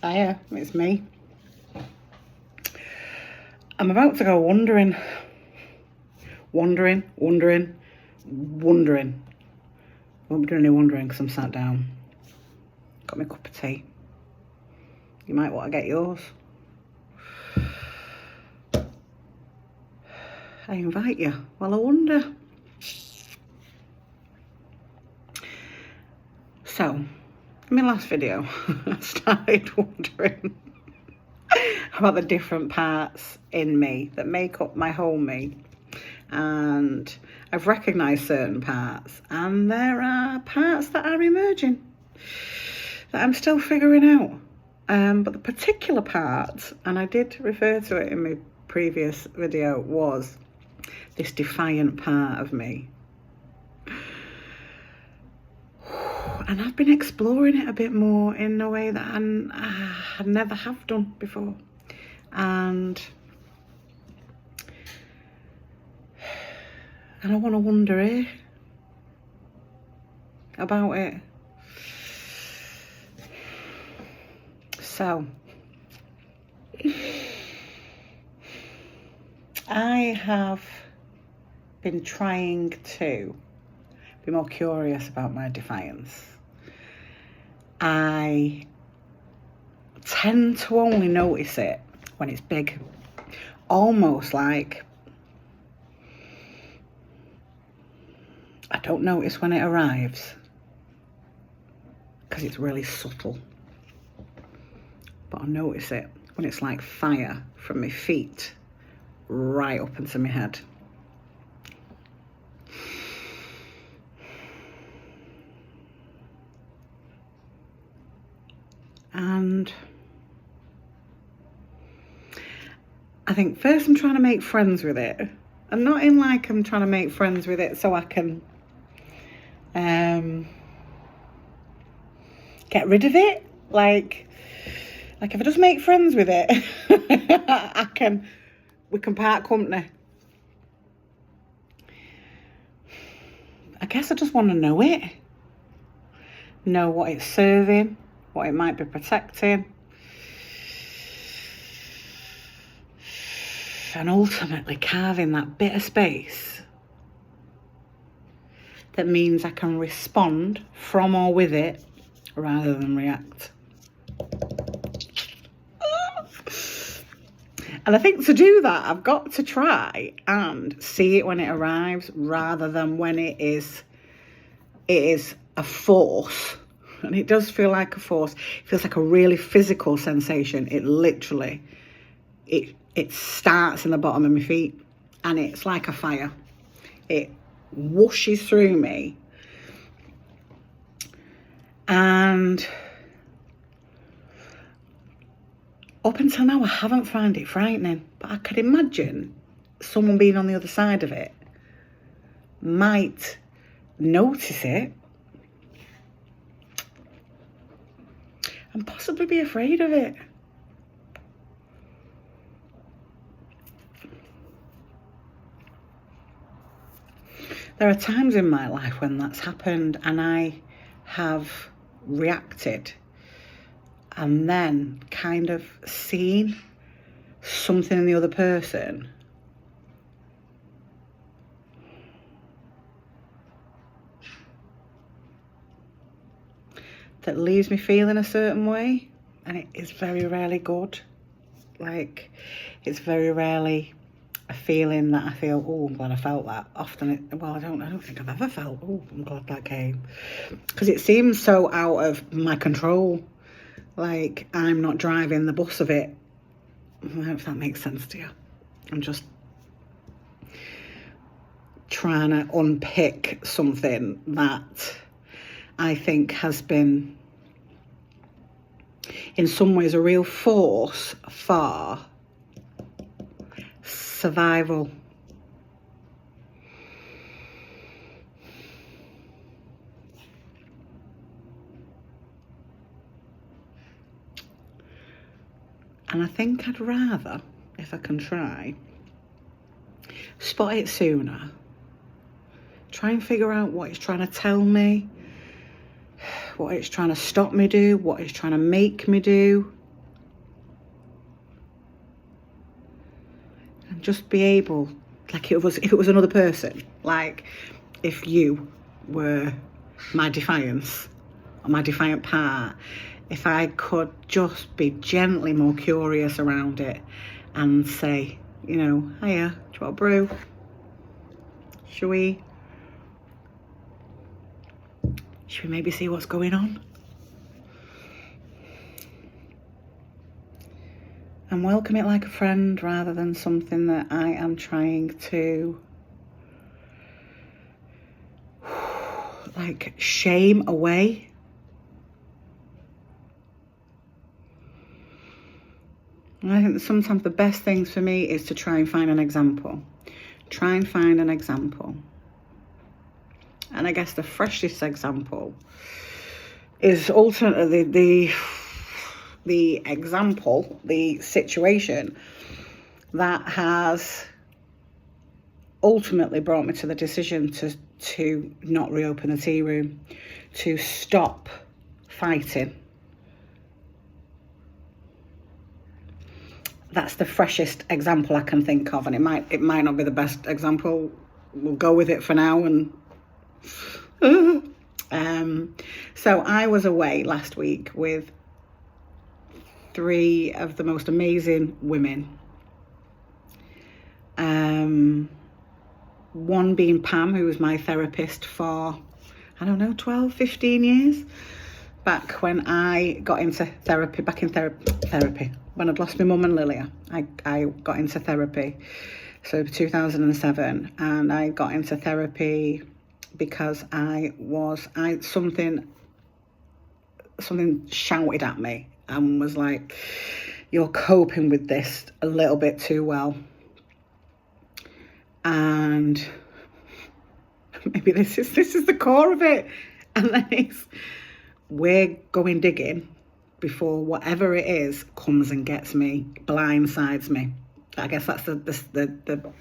Hiya, it's me. I'm about to go wandering. Won't be doing any wandering because I'm sat down. Got my cup of tea. You might want to get yours. I invite you while I wander. So, in my last video, I started wondering about the different parts in me that make up my whole me. And I've recognised certain parts, and there are parts that are emerging that I'm still figuring out. But the particular part, and I did refer to it in my previous video, was this defiant part of me. And I've been exploring it a bit more in a way that I never have done before. And I want to wonder about it. So, I have been trying to be more curious about my defiance. I tend to only notice it when it's big, almost like I don't notice when it arrives because it's really subtle, but I notice it when it's like fire from my feet right up into my head. And I think first I'm trying to make friends with it, and not in like I'm trying to make friends with it so I can get rid of it. Like if I just make friends with it, we can part company. I guess I just want to know it. Know what it's serving, what it might be protecting. And ultimately carving that bit of space that means I can respond from or with it rather than react. And I think to do that, I've got to try and see it when it arrives rather than when it is a force. And it does feel like a force. It feels like a really physical sensation. It literally, it starts in the bottom of my feet and it's like a fire. It whooshes through me. And up until now, I haven't found it frightening, but I could imagine someone being on the other side of it might notice it and possibly be afraid of it. There are times in my life when that's happened and I have reacted and then kind of seen something in the other person that leaves me feeling a certain way, and it is very rarely good. Like, it's very rarely a feeling that I feel, oh, I'm glad I felt that. Often, I don't think I've ever felt, oh, I'm glad that came. Because it seems so out of my control. Like, I'm not driving the bus of it. I don't know if that makes sense to you. I'm just trying to unpick something that I think has been, in some ways, a real force for survival. And I think I'd rather, if I can try, spot it sooner. Try and figure out what it's trying to tell me, what it's trying to stop me do, what it's trying to make me do. just be able, like if it was another person, like if you were my defiance or my defiant part, if I could just be gently more curious around it and say, you know, hiya, do you want a brew? Should we maybe see what's going on? And welcome it like a friend rather than something that I am trying to like shame away. And I think that sometimes the best things for me is to try and find an example. And I guess the freshest example is ultimately the example, the situation that has ultimately brought me to the decision to not reopen the tea room, to stop fighting. That's the freshest example I can think of, and it might not be the best example. We'll go with it for now. And so I was away last week with 3 of the most amazing women. One being Pam, who was my therapist for, 12, 15 years. Back when I got into therapy, when I'd lost my mum and Lilia, I got into therapy. So 2007, and I got into therapy because something shouted at me and was like, you're coping with this a little bit too well. And maybe this is the core of it. And then we're going digging before whatever it is comes and gets me, blindsides me. I guess that's the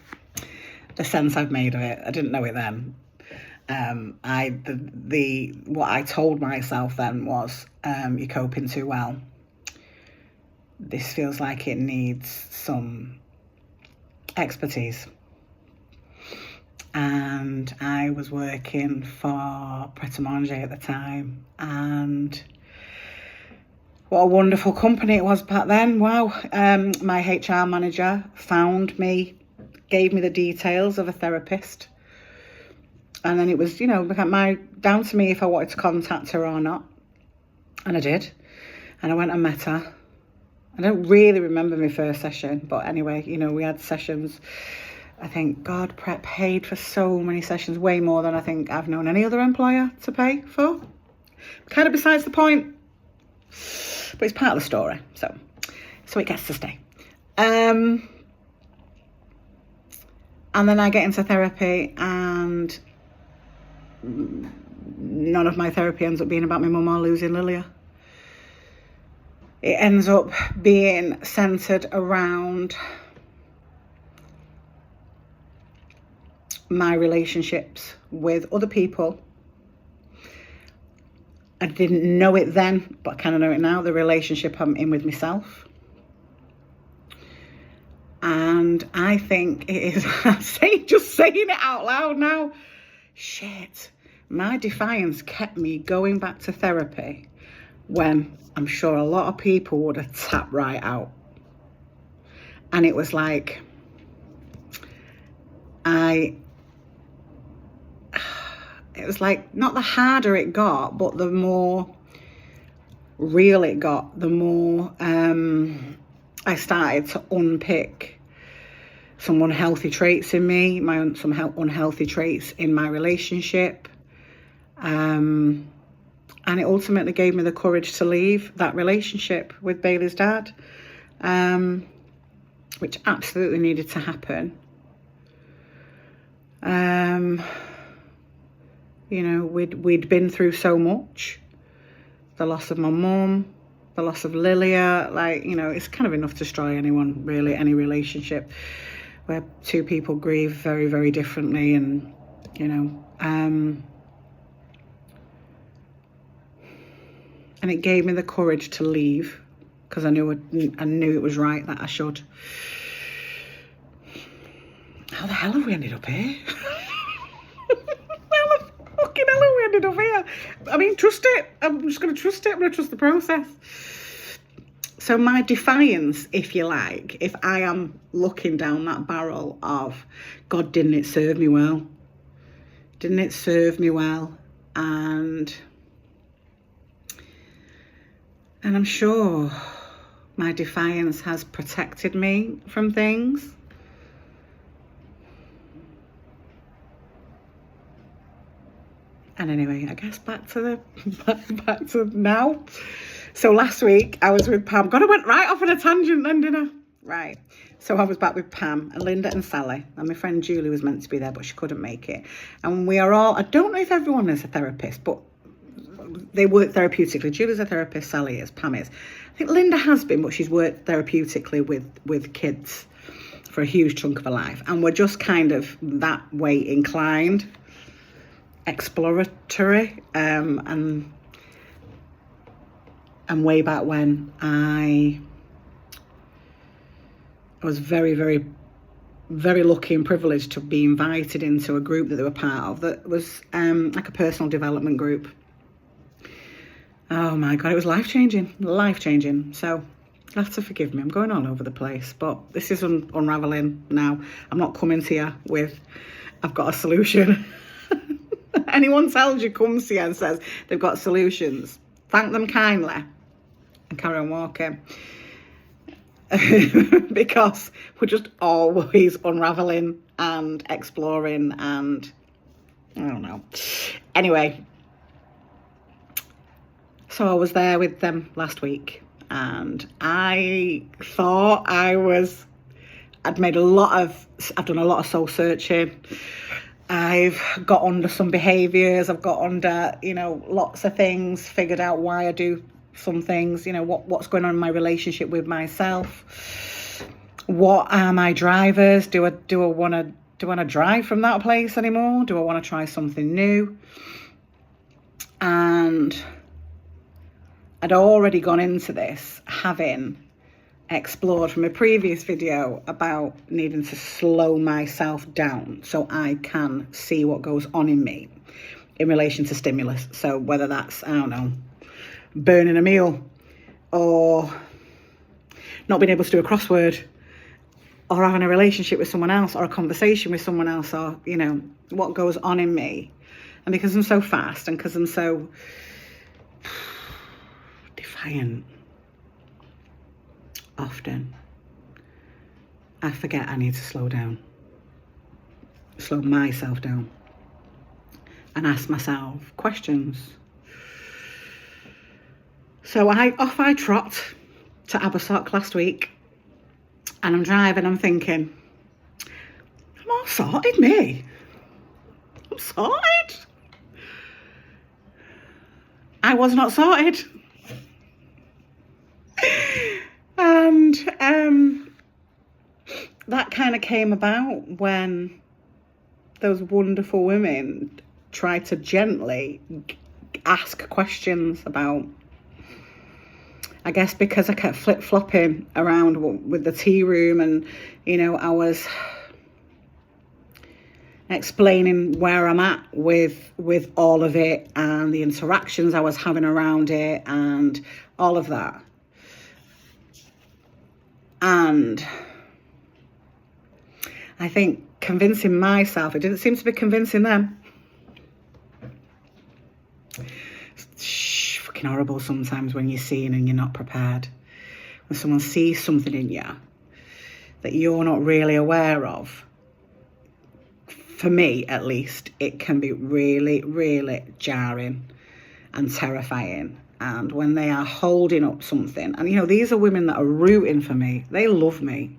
sense I've made of it. I didn't know it then. What I told myself then was, you're coping too well. This feels like it needs some expertise. And I was working for Pret a Manger at the time, and what a wonderful company it was back then. Wow. My HR manager found me, gave me the details of a therapist, and then it was, down to me if I wanted to contact her or not. And I did. And I went and met her. I don't really remember my first session, but anyway, we had sessions. I think, God, Pret paid for so many sessions, way more than I think I've known any other employer to pay for. Kind of besides the point, but it's part of the story, so it gets to stay. And then I get into therapy, and none of my therapy ends up being about my mum or losing Lilia. It ends up being centered around my relationships with other people. I didn't know it then, but I kind of know it now. The relationship I'm in with myself. And I think it is, just saying it out loud now, shit, my defiance kept me going back to therapy when I'm sure a lot of people would have tapped right out. And it was like, it was like, not the harder it got, but the more real it got, the more I started to unpick some unhealthy traits in me, some unhealthy traits in my relationship. And it ultimately gave me the courage to leave that relationship with Bailey's dad, which absolutely needed to happen. We'd been through so much. The loss of my mum, the loss of Lilia, it's kind of enough to destroy anyone, really, any relationship where 2 people grieve very, very differently. And, and it gave me the courage to leave because I knew it was right that I should. how the hell have we ended up here? How the fucking hell have we ended up here? I mean, trust it. I'm just going to trust it. I'm going to trust the process. So my defiance, if you like, if I am looking down that barrel of, God, didn't it serve me well? Didn't it serve me well? And I'm sure my defiance has protected me from things. And anyway, I guess back to now. So last week I was with Pam. God, I went right off on a tangent then, didn't I? Right. So I was back with Pam and Linda and Sally, and my friend Julie was meant to be there, but she couldn't make it. And we are all, I don't know if everyone is a therapist, but they work therapeutically. Julie's a therapist, Sally is, Pam is. I think Linda has been, but she's worked therapeutically with kids for a huge chunk of her life. And we're just kind of that way inclined, exploratory, and way back when I was very, very, very lucky and privileged to be invited into a group that they were part of that was like a personal development group. Oh my God, it was life-changing. So you'll have to forgive me. I'm going all over the place, but this is unraveling now. I'm not coming to you with, I've got a solution. Anyone tells you, comes to you and says they've got solutions, thank them kindly and carry on walking. Because we're just always unraveling and exploring and I don't know. Anyway, so I was there with them last week and I thought I'd done a lot of soul searching. I've got under some behaviours, I've got under, lots of things, figured out why I do some things, what's going on in my relationship with myself. What are my drivers? Do I want to drive from that place anymore? Do I want to try something new? And I'd already gone into this having explored from a previous video about needing to slow myself down so I can see what goes on in me in relation to stimulus. So whether that's, I don't know, burning a meal or not being able to do a crossword or having a relationship with someone else or a conversation with someone else or, what goes on in me. And because I'm so fast and because I'm so defiant, often I forget I need to slow myself down and ask myself questions. So I trot to Abersock last week and I'm driving, I'm thinking, I'm all sorted, me. I'm sorted. I was not sorted. And that kind of came about when those wonderful women tried to gently ask questions about, I guess because I kept flip-flopping around with the tea room and, I was explaining where I'm at with all of it and the interactions I was having around it and all of that. And I think convincing myself, it didn't seem to be convincing them. It's fucking horrible sometimes when you're seeing and you're not prepared. When someone sees something in you that you're not really aware of. For me, at least, it can be really, really jarring and terrifying. And when they are holding up something, and these are women that are rooting for me, they love me.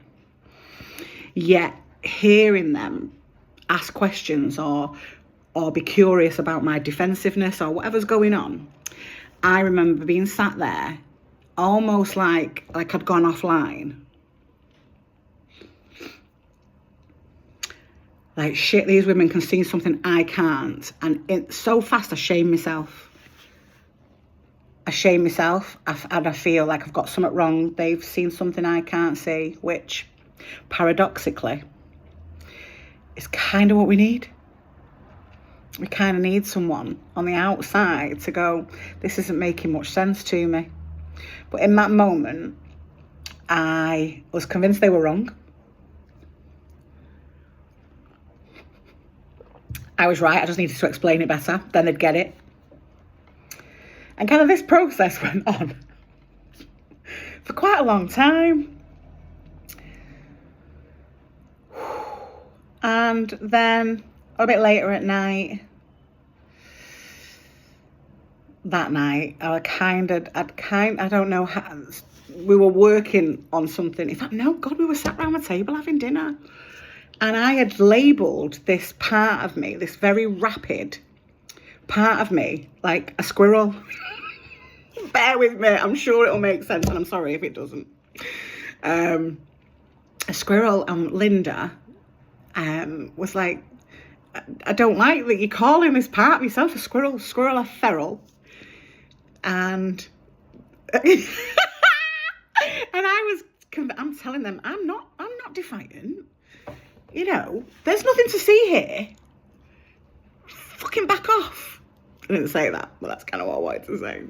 Yet hearing them ask questions or be curious about my defensiveness or whatever's going on, I remember being sat there almost like I'd gone offline. Like, shit, these women can see something I can't. And it's so fast, I shame myself. And I feel like I've got something wrong. They've seen something I can't see, which paradoxically is kind of what we need. We kind of need someone on the outside to go, this isn't making much sense to me. But in that moment, I was convinced they were wrong. I was right. I just needed to explain it better. Then they'd get it. And kind of this process went on for quite a long time. And then a bit later at night, that night, I don't know how, we were working on something. In fact, no, God, we were sat around the table having dinner. And I had labelled this part of me, this very rapid part of me, like a squirrel. Bear with me, I'm sure it'll make sense, and I'm sorry if it doesn't. A squirrel, Linda was like, I don't like that you're calling this part of yourself a squirrel a feral. And and I'm telling them, I'm not defiant. You know, there's nothing to see here. Fucking back off. I didn't say that, but that's kind of what I wanted to say.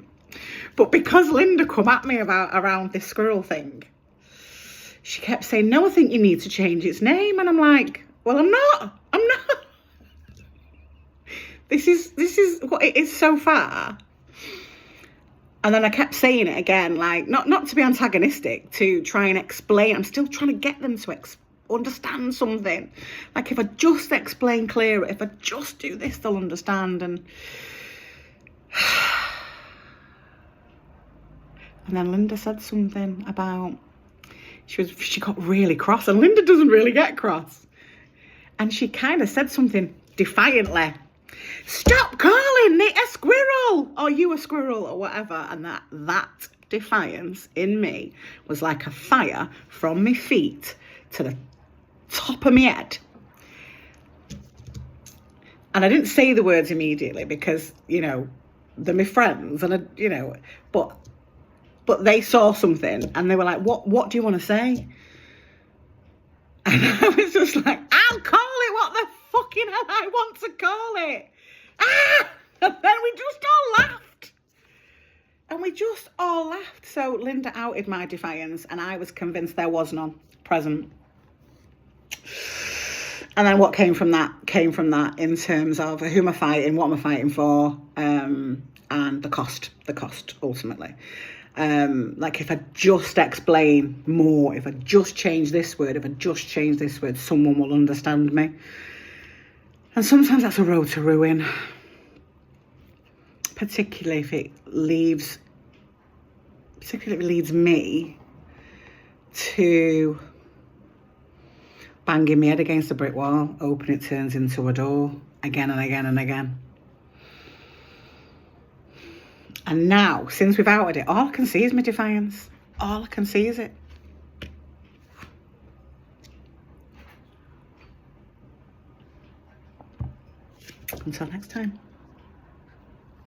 But because Linda come at me around this squirrel thing, she kept saying, no, I think you need to change its name. And I'm like, well, I'm not. This is what it is so far. And then I kept saying it again, like, not to be antagonistic, to try and explain. I'm still trying to get them to understand something. Like, if I just explain clearer, if I just do this, they'll understand. And then Linda said something about, she got really cross, and Linda doesn't really get cross. And she kind of said something defiantly. Stop calling me a squirrel, or you a squirrel, or whatever. And that defiance in me was like a fire from my feet to the top of my head. And I didn't say the words immediately because, you know, they're my friends, and but they saw something and they were like, what do you want to say? And I was just like, I'll call it what the fucking hell I want to call it. And then we just all laughed. So Linda outed my defiance, and I was convinced there was none present. And then what came from that in terms of who am I fighting, what am I fighting for, and the cost ultimately. Like, if I just explain more, if I just change this word, someone will understand me. And sometimes that's a road to ruin, particularly if it leads me to banging my head against a brick wall, hoping it turns into a door again and again and again. And now, since we've outed it, all I can see is my defiance. All I can see is it. Until next time.